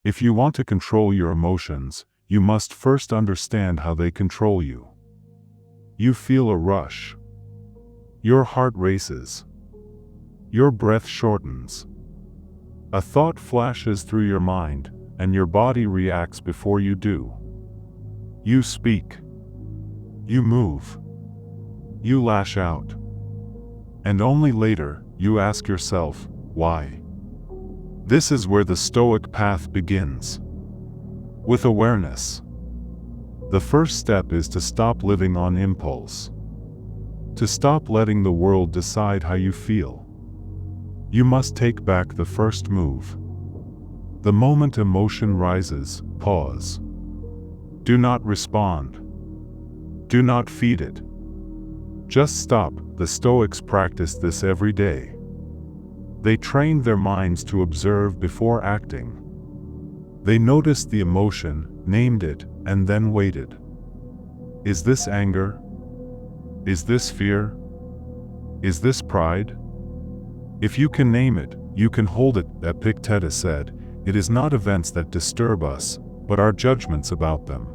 If you want to control your emotions, you must first understand how they control you. You feel a rush. Your heart races. Your breath shortens. A thought flashes through your mind, and your body reacts before you do. You speak. You move. You lash out. And only later, you ask yourself, why? This is where the Stoic path begins. With awareness. The first step is to stop living on impulse. To stop letting the world decide how you feel. You must take back the first move. The moment emotion rises, pause. Do not respond. Do not feed it. Just stop. The Stoics practiced this every day. They trained their minds to observe before acting. They noticed the emotion, named it, and then waited. Is this anger? Is this fear? Is this pride? If you can name it, you can hold it. Epictetus said, "It is not events that disturb us, but our judgments about them."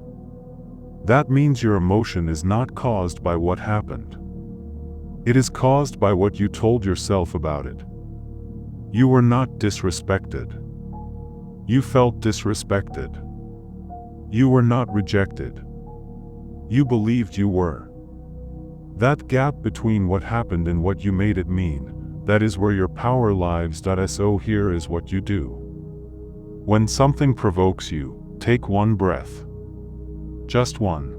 That means your emotion is not caused by what happened. It is caused by what you told yourself about it. You were not disrespected. You felt disrespected. You were not rejected. You believed you were. That gap between what happened and what you made it mean, that is where your power lives. So here is what you do. When something provokes you, take one breath. Just one.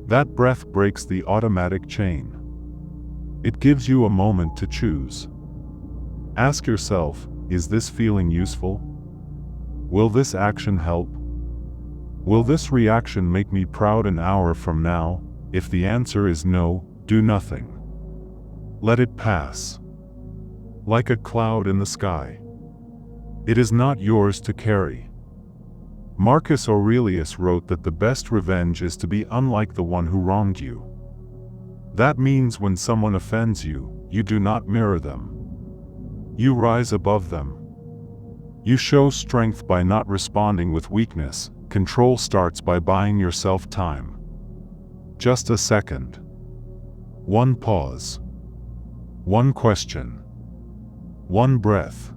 That breath breaks the automatic chain. It gives you a moment to choose. Ask yourself, is this feeling useful? Will this action help? Will this reaction make me proud an hour from now? If the answer is no, do nothing. Let it pass. Like a cloud in the sky. It is not yours to carry. Marcus Aurelius wrote that the best revenge is to be unlike the one who wronged you. That means when someone offends you, you do not mirror them. You rise above them. You show strength by not responding with weakness. Control starts by buying yourself time. Just a second. One pause. One question. One breath.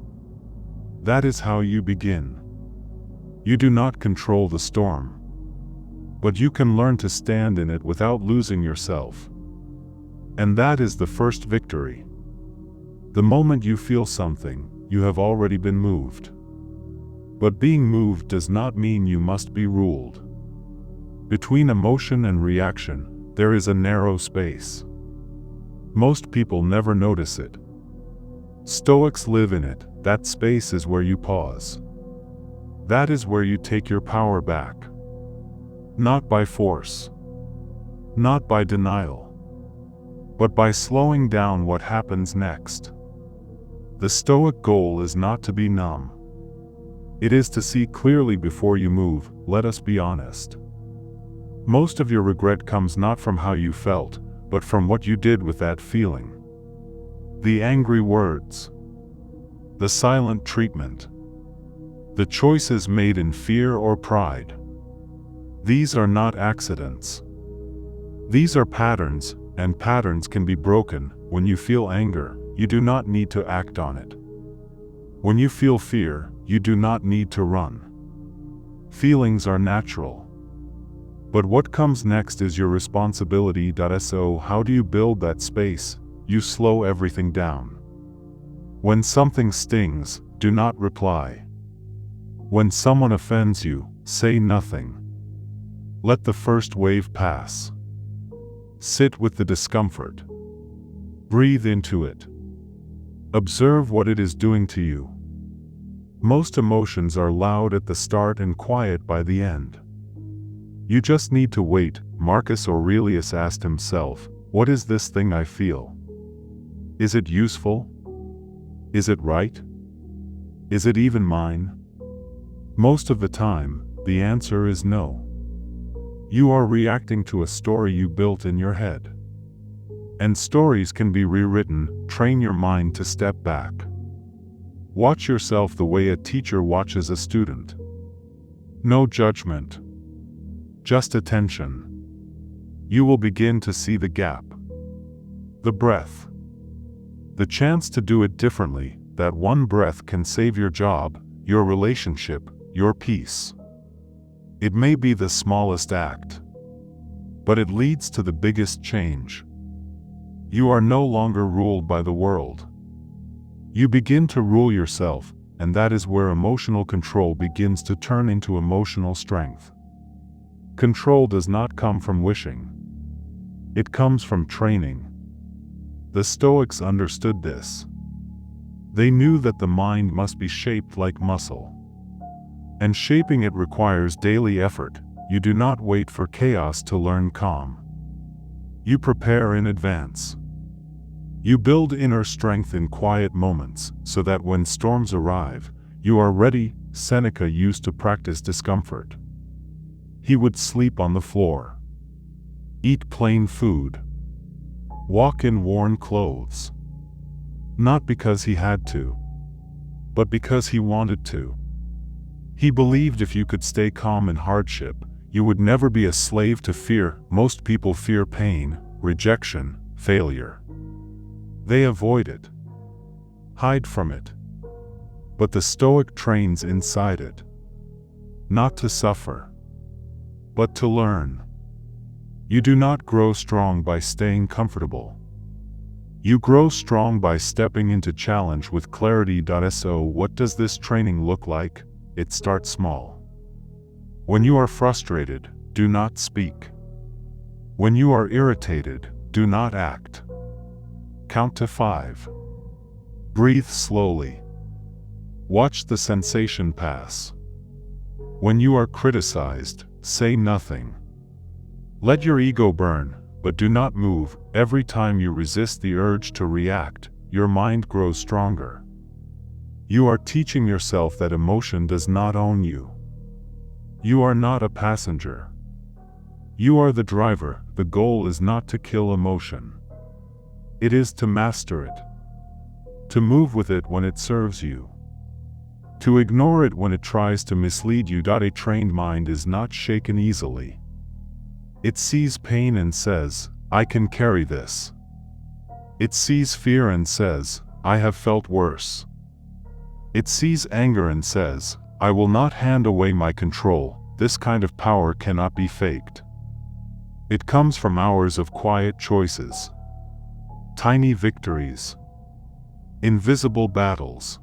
That is how you begin. You do not control the storm. But you can learn to stand in it without losing yourself. And that is the first victory. The moment you feel something, you have already been moved. But being moved does not mean you must be ruled. Between emotion and reaction, there is a narrow space. Most people never notice it. Stoics live in it. That space is where you pause. That is where you take your power back. Not by force. Not by denial. But by slowing down what happens next. The Stoic goal is not to be numb. It is to see clearly before you move. Let us be honest. Most of your regret comes not from how you felt, but from what you did with that feeling. The angry words. The silent treatment. The choices made in fear or pride. These are not accidents. These are patterns, and patterns can be broken. When you feel anger, you do not need to act on it. When you feel fear, you do not need to run. Feelings are natural. But what comes next is your responsibility. So how do you build that space? You slow everything down. When something stings, do not reply. When someone offends you, say nothing. Let the first wave pass. Sit with the discomfort. Breathe into it. Observe what it is doing to you. Most emotions are loud at the start and quiet by the end. You just need to wait. Marcus Aurelius asked himself, what is this thing I feel? Is it useful? Is it right? Is it even mine? Most of the time, the answer is no. You are reacting to a story you built in your head. And stories can be rewritten. Train your mind to step back. Watch yourself the way a teacher watches a student. No judgment. Just attention. You will begin to see the gap. The breath. The chance to do it differently. That one breath can save your job, your relationship, your peace. It may be the smallest act, but it leads to the biggest change. You are no longer ruled by the world. You begin to rule yourself, and that is where emotional control begins to turn into emotional strength. Control does not come from wishing. It comes from training. The Stoics understood this. They knew that the mind must be shaped like muscle. And shaping it requires daily effort. You do not wait for chaos to learn calm. You prepare in advance. You build inner strength in quiet moments, so that when storms arrive, you are ready. Seneca used to practice discomfort. He would sleep on the floor, eat plain food, walk in worn clothes. Not because he had to, but because he wanted to. He believed if you could stay calm in hardship, you would never be a slave to fear. Most people fear pain, rejection, failure. They avoid it, hide from it. But the Stoic trains inside it. Not to suffer, but to learn. You do not grow strong by staying comfortable. You grow strong by stepping into challenge with clarity. So what does this training look like? It starts small. When you are frustrated, do not speak. When you are irritated, do not act. Count to 5. Breathe slowly. Watch the sensation pass. When you are criticized, say nothing. Let your ego burn, but do not move. Every time you resist the urge to react, your mind grows stronger. You are teaching yourself that emotion does not own you. You are not a passenger. You are the driver. The goal is not to kill emotion. It is to master it. To move with it when it serves you. To ignore it when it tries to mislead you. A trained mind is not shaken easily. It sees pain and says, I can carry this. It sees fear and says, I have felt worse. It sees anger and says, I will not hand away my control. This kind of power cannot be faked. It comes from hours of quiet choices. Tiny victories. Invisible battles.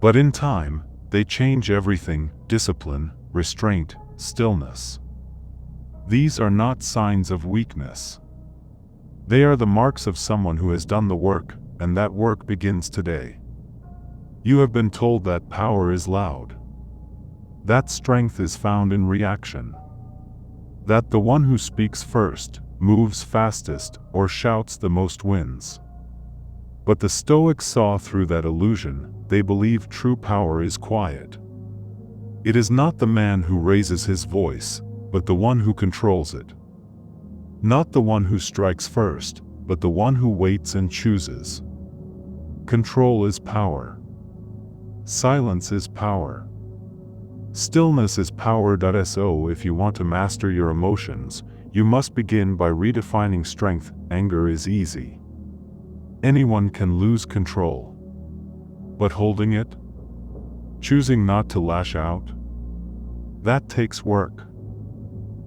But in time, they change everything. Discipline, restraint, stillness. These are not signs of weakness. They are the marks of someone who has done the work, and that work begins today. You have been told that power is loud. That strength is found in reaction. That the one who speaks first, moves fastest, or shouts the most wins. But the Stoics saw through that illusion. They believe true power is quiet. It is not the man who raises his voice, but the one who controls it. Not the one who strikes first, but the one who waits and chooses. Control is power. Silence is power. Stillness is power. So if you want to master your emotions, you must begin by redefining strength. Anger is easy. Anyone can lose control. But holding it? Choosing not to lash out? That takes work.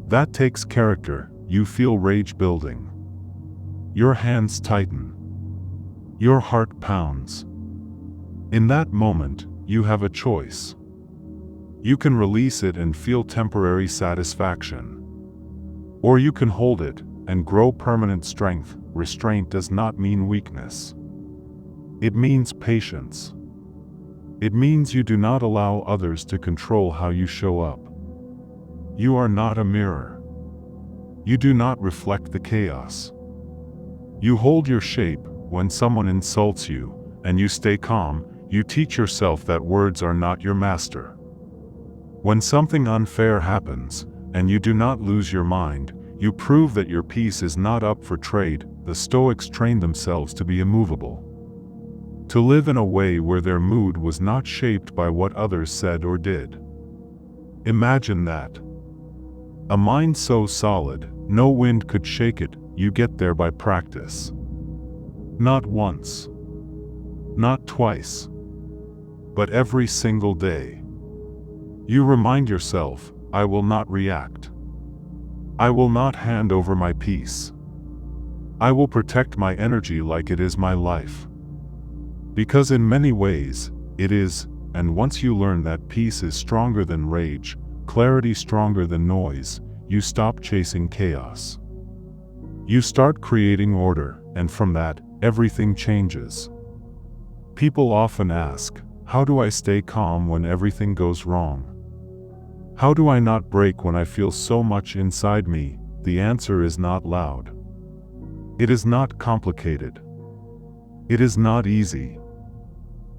That takes character. You feel rage building. Your hands tighten. Your heart pounds. In that moment, you have a choice. You can release it and feel temporary satisfaction. Or you can hold it and grow permanent strength. Restraint does not mean weakness. It means patience. It means you do not allow others to control how you show up. You are not a mirror. You do not reflect the chaos. You hold your shape. When someone insults you, and you stay calm, you teach yourself that words are not your master. When something unfair happens, and you do not lose your mind, you prove that your peace is not up for trade. The Stoics trained themselves to be immovable. To live in a way where their mood was not shaped by what others said or did. Imagine that. A mind so solid, no wind could shake it. You get there by practice. Not once. Not twice. But every single day. You remind yourself, I will not react. I will not hand over my peace. I will protect my energy like it is my life. Because in many ways, it is, and once you learn that peace is stronger than rage, clarity stronger than noise, you stop chasing chaos. You start creating order, and from that, everything changes. People often ask, how do I stay calm when everything goes wrong? How do I not break when I feel so much inside me? The answer is not loud. It is not complicated. It is not easy.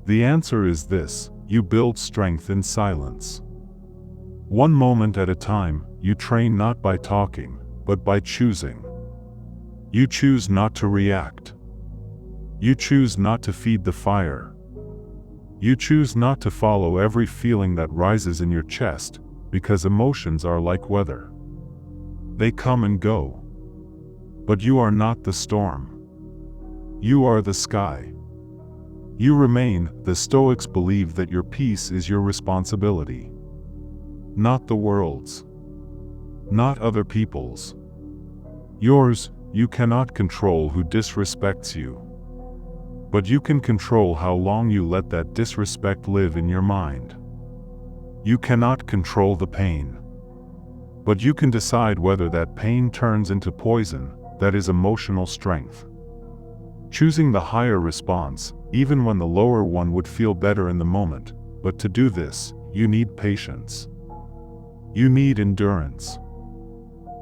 The answer is this: you build strength in silence. One moment at a time, you train not by talking, but by choosing. You choose not to react. You choose not to feed the fire. You choose not to follow every feeling that rises in your chest, because emotions are like weather. They come and go. But you are not the storm. You are the sky. You remain. The Stoics believe that your peace is your responsibility. Not the world's. Not other people's. Yours. You cannot control who disrespects you. But you can control how long you let that disrespect live in your mind. You cannot control the pain. But you can decide whether that pain turns into poison. That is emotional strength. Choosing the higher response, even when the lower one would feel better in the moment. But to do this, you need patience. You need endurance.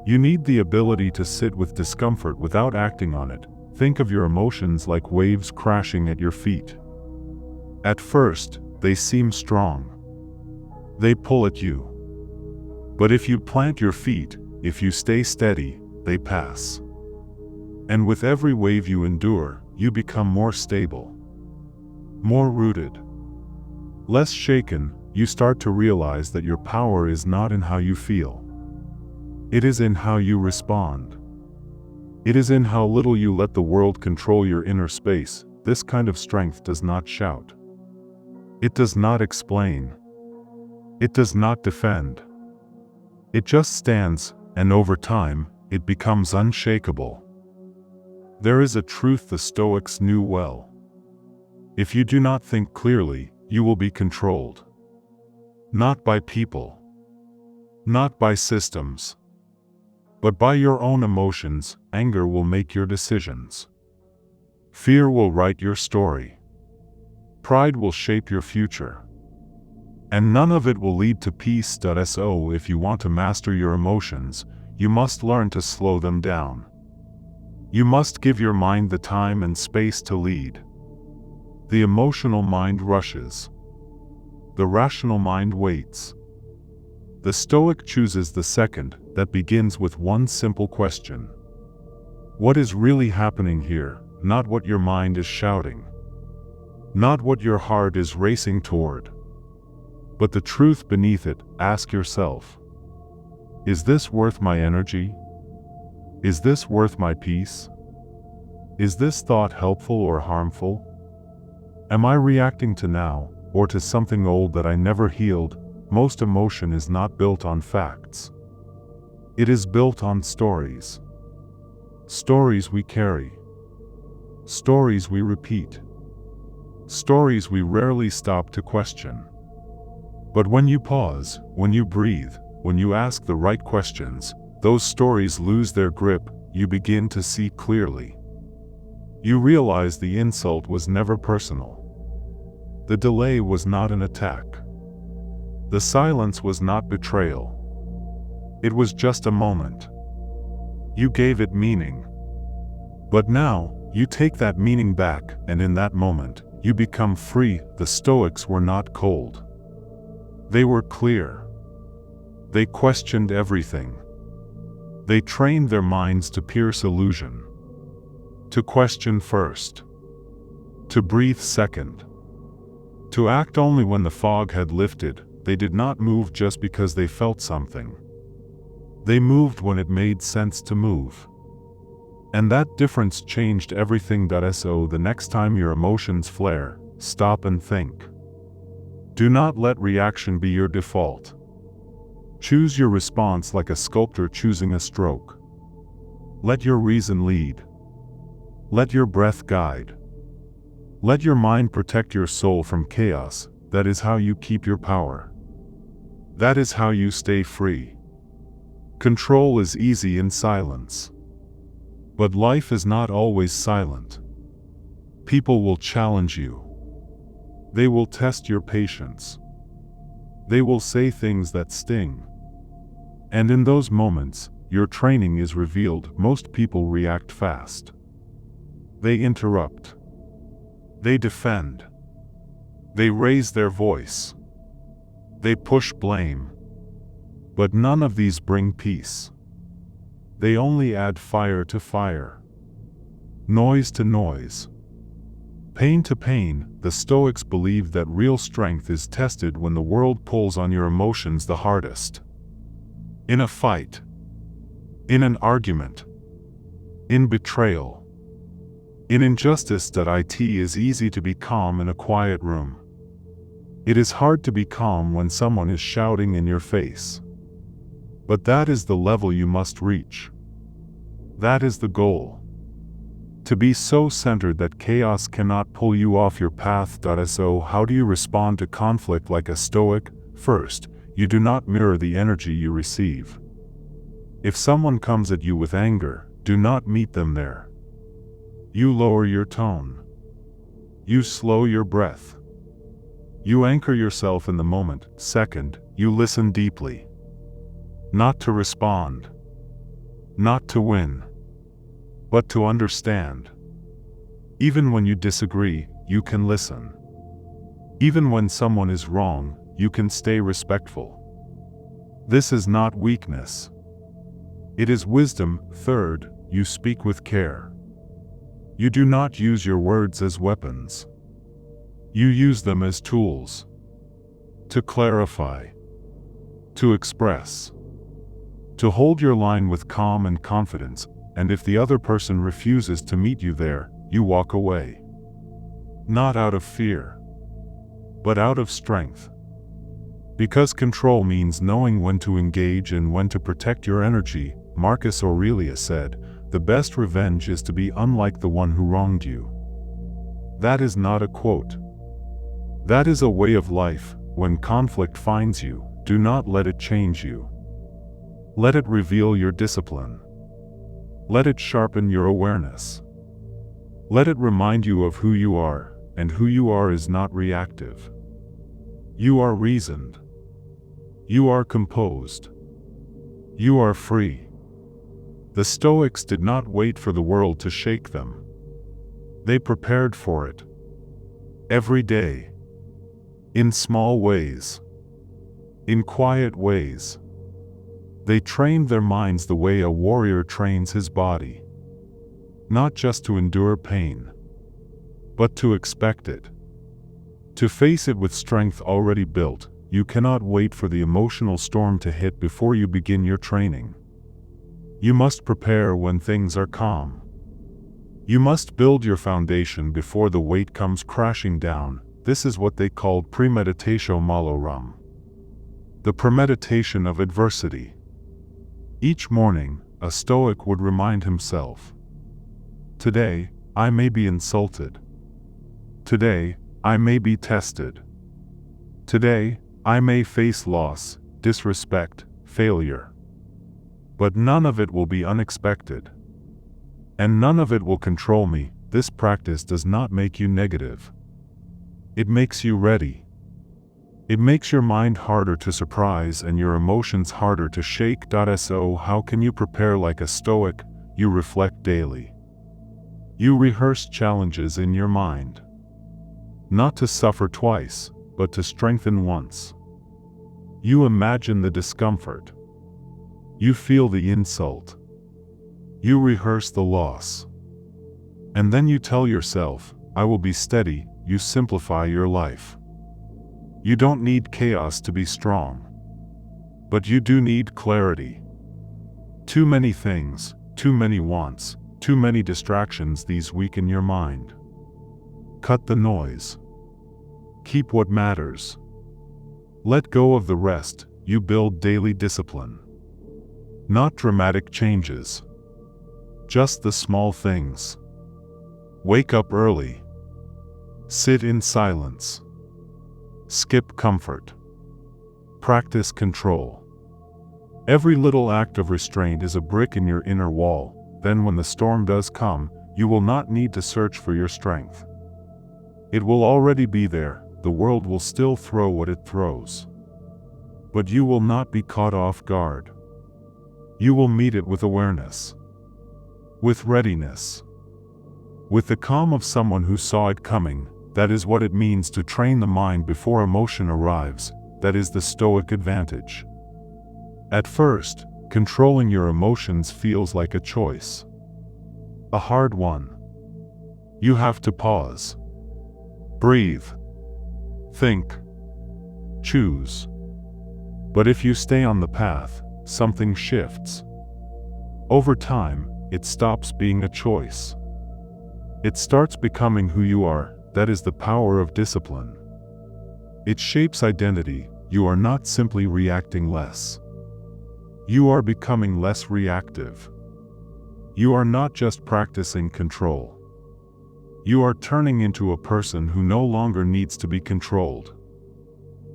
You need the ability to sit with discomfort without acting on it. Think of your emotions like waves crashing at your feet. At first, they seem strong. They pull at you. But if you plant your feet, if you stay steady, they pass. And with every wave you endure, you become more stable. More rooted. Less shaken. You start to realize that your power is not in how you feel. It is in how you respond. It is in how little you let the world control your inner space. This kind of strength does not shout. It does not explain. It does not defend. It just stands, and over time, it becomes unshakable. There is a truth the Stoics knew well. If you do not think clearly, you will be controlled. Not by people. Not by systems. But by your own emotions. Anger will make your decisions. Fear will write your story. Pride will shape your future. And none of it will lead to peace. So if you want to master your emotions, you must learn to slow them down. You must give your mind the time and space to lead. The emotional mind rushes. The rational mind waits. The Stoic chooses the second, that begins with one simple question. What is really happening here? Not what your mind is shouting. Not what your heart is racing toward. But the truth beneath it. Ask yourself. Is this worth my energy? Is this worth my peace? Is this thought helpful or harmful? Am I reacting to now, or to something old that I never healed? Most emotion is not built on facts. It is built on stories. Stories we carry. Stories we repeat. Stories we rarely stop to question. But when you pause, when you breathe, when you ask the right questions, those stories lose their grip. You begin to see clearly. You realize the insult was never personal. The delay was not an attack. The silence was not betrayal. It was just a moment. You gave it meaning. But now, you take that meaning back, and in that moment, you become free. The Stoics were not cold. They were clear. They questioned everything. They trained their minds to pierce illusion. To question first. To breathe second. To act only when the fog had lifted. They did not move just because they felt something. They moved when it made sense to move. And that difference changed everything. So the next time your emotions flare, stop and think. Do not let reaction be your default. Choose your response like a sculptor choosing a stroke. Let your reason lead. Let your breath guide. Let your mind protect your soul from chaos. That is how you keep your power. That is how you stay free. Control is easy in silence. But life is not always silent. People will challenge you. They will test your patience. They will say things that sting. And in those moments, your training is revealed. Most people react fast. They interrupt. They defend. They raise their voice. They push blame. But none of these bring peace. They only add fire to fire, noise to noise, pain to pain. The Stoics believed that real strength is tested when the world pulls on your emotions the hardest. In a fight, in an argument, in betrayal, in injustice. It is easy to be calm in a quiet room. It is hard to be calm when someone is shouting in your face. But that is the level you must reach. That is the goal. To be so centered that chaos cannot pull you off your path. So how do you respond to conflict like a Stoic? First, you do not mirror the energy you receive. If someone comes at you with anger, do not meet them there. You lower your tone. You slow your breath. You anchor yourself in the moment. Second, you listen deeply. Not to respond. Not to win. But to understand. Even when you disagree, you can listen. Even when someone is wrong, you can stay respectful. This is not weakness. It is wisdom. Third, you speak with care. You do not use your words as weapons. You use them as tools. To clarify. To express. To hold your line with calm and confidence, and if the other person refuses to meet you there, you walk away. Not out of fear, but out of strength. Because control means knowing when to engage and when to protect your energy. Marcus Aurelius said, "The best revenge is to be unlike the one who wronged you." That is not a quote. That is a way of life. When conflict finds you, do not let it change you. Let it reveal your discipline. Let it sharpen your awareness. Let it remind you of who you are, and who you are is not reactive. You are reasoned. You are composed. You are free. The Stoics did not wait for the world to shake them. They prepared for it. Every day. In small ways. In quiet ways. They trained their minds the way a warrior trains his body. Not just to endure pain, but to expect it. To face it with strength already built. You cannot wait for the emotional storm to hit before you begin your training. You must prepare when things are calm. You must build your foundation before the weight comes crashing down. This is what they called premeditatio malorum. The premeditation of adversity. Each morning, a Stoic would remind himself, "Today, I may be insulted. Today, I may be tested. Today, I may face loss, disrespect, failure. But none of it will be unexpected. And none of it will control me." This practice does not make you negative. It makes you ready. It makes your mind harder to surprise and your emotions harder to shake. So how can you prepare like a Stoic? You reflect daily. You rehearse challenges in your mind. Not to suffer twice, but to strengthen once. You imagine the discomfort. You feel the insult. You rehearse the loss. And then you tell yourself, "I will be steady." You simplify your life. You don't need chaos to be strong. But you do need clarity. Too many things, too many wants, too many distractions, these weaken your mind. Cut the noise. Keep what matters. Let go of the rest. You build daily discipline. Not dramatic changes. Just the small things. Wake up early. Sit in silence. Skip comfort. Practice control. Every little act of restraint is a brick in your inner wall. Then when the storm does come, you will not need to search for your strength. It will already be there. The world will still throw what it throws. But you will not be caught off guard. You will meet it with awareness. With readiness. With the calm of someone who saw it coming. That is what it means to train the mind before emotion arrives. That is the Stoic advantage. At first, controlling your emotions feels like a choice. A hard one. You have to pause. Breathe. Think. Choose. But if you stay on the path, something shifts. Over time, it stops being a choice. It starts becoming who you are. That is the power of discipline. It shapes identity. You are not simply reacting less. You are becoming less reactive. You are not just practicing control. You are turning into a person who no longer needs to be controlled.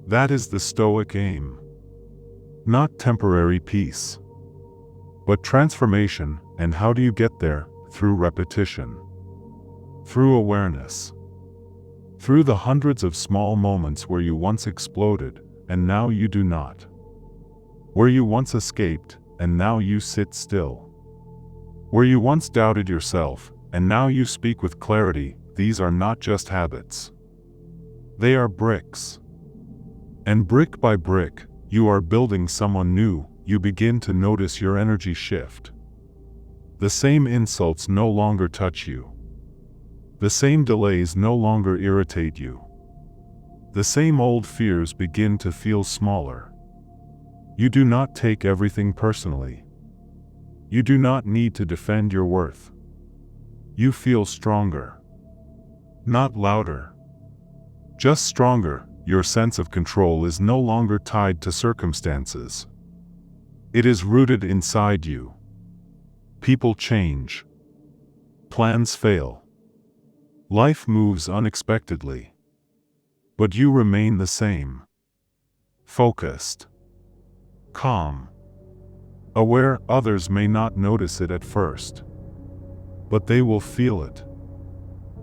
That is the Stoic aim. Not temporary peace, but transformation. And how do you get there? Through repetition. Through awareness. Through the hundreds of small moments where you once exploded, and now you do not. Where you once escaped, and now you sit still. Where you once doubted yourself, and now you speak with clarity. These are not just habits. They are bricks. And brick by brick, you are building someone new. You begin to notice your energy shift. The same insults no longer touch you. The same delays no longer irritate you. The same old fears begin to feel smaller. You do not take everything personally. You do not need to defend your worth. You feel stronger. Not louder. Just stronger. Your sense of control is no longer tied to circumstances. It is rooted inside you. People change. Plans fail. Life moves unexpectedly. But you remain the same. Focused. Calm. Aware. Others may not notice it at first. But they will feel it.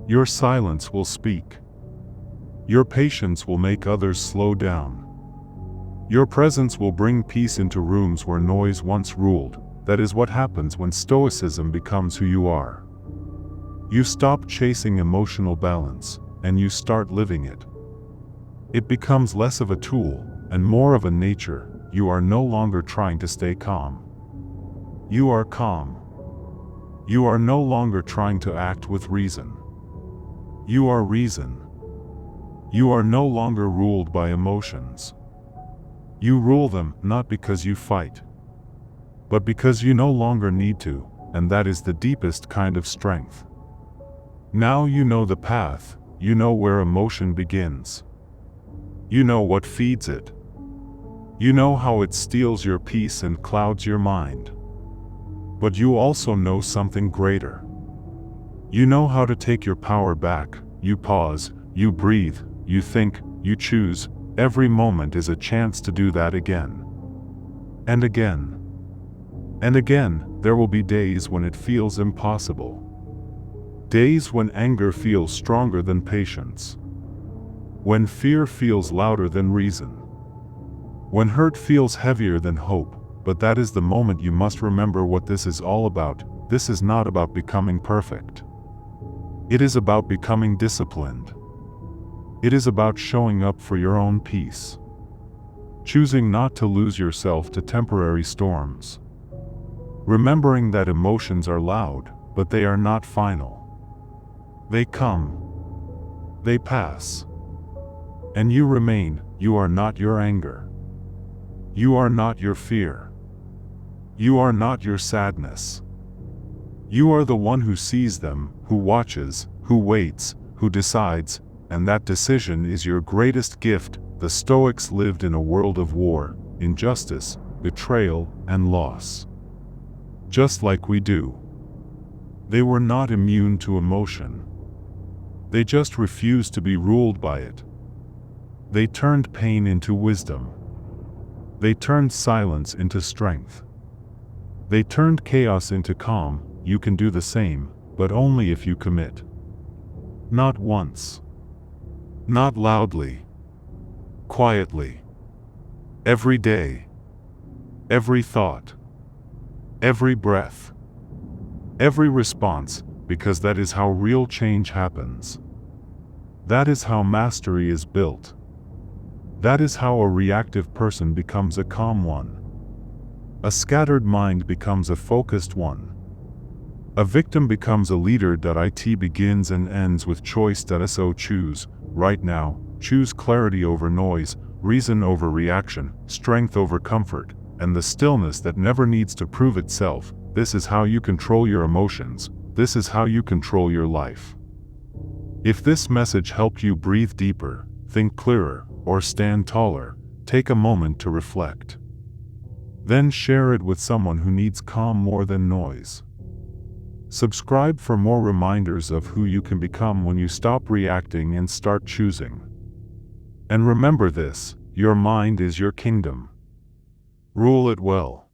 Your silence will speak. Your patience will make others slow down. Your presence will bring peace into rooms where noise once ruled. That is what happens when Stoicism becomes who you are. You stop chasing emotional balance, and you start living it. It becomes less of a tool, and more of a nature. You are no longer trying to stay calm. You are calm. You are no longer trying to act with reason. You are reason. You are no longer ruled by emotions. You rule them, not because you fight, but because you no longer need to, and that is the deepest kind of strength. Now you know the path. You know where emotion begins. You know what feeds it. You know how it steals your peace and clouds your mind. But you also know something greater. You know how to take your power back. You pause, you breathe, you think, you choose. Every moment is a chance to do that again. And again. And again. There will be days when it feels impossible. Days when anger feels stronger than patience. When fear feels louder than reason. When hurt feels heavier than hope. But that is the moment you must remember what this is all about. This is not about becoming perfect. It is about becoming disciplined. It is about showing up for your own peace. Choosing not to lose yourself to temporary storms. Remembering that emotions are loud, but they are not final. They come. They pass. And you remain. You are not your anger. You are not your fear. You are not your sadness. You are the one who sees them, who watches, who waits, who decides, and that decision is your greatest gift. The Stoics lived in a world of war, injustice, betrayal, and loss. Just like we do. They were not immune to emotion. They just refused to be ruled by it. They turned pain into wisdom. They turned silence into strength. They turned chaos into calm. You can do the same, but only if you commit. Not once. Not loudly. Quietly. Every day. Every thought. Every breath. Every response, because that is how real change happens. That is how mastery is built. That is how a reactive person becomes a calm one. A scattered mind becomes a focused one. A victim becomes a leader. It begins and ends with choice. So choose, right now, choose clarity over noise, reason over reaction, strength over comfort, and the stillness that never needs to prove itself. This is how you control your emotions. This is how you control your life. If this message helped you breathe deeper, think clearer, or stand taller, take a moment to reflect. Then share it with someone who needs calm more than noise. Subscribe for more reminders of who you can become when you stop reacting and start choosing. And remember this: your mind is your kingdom. Rule it well.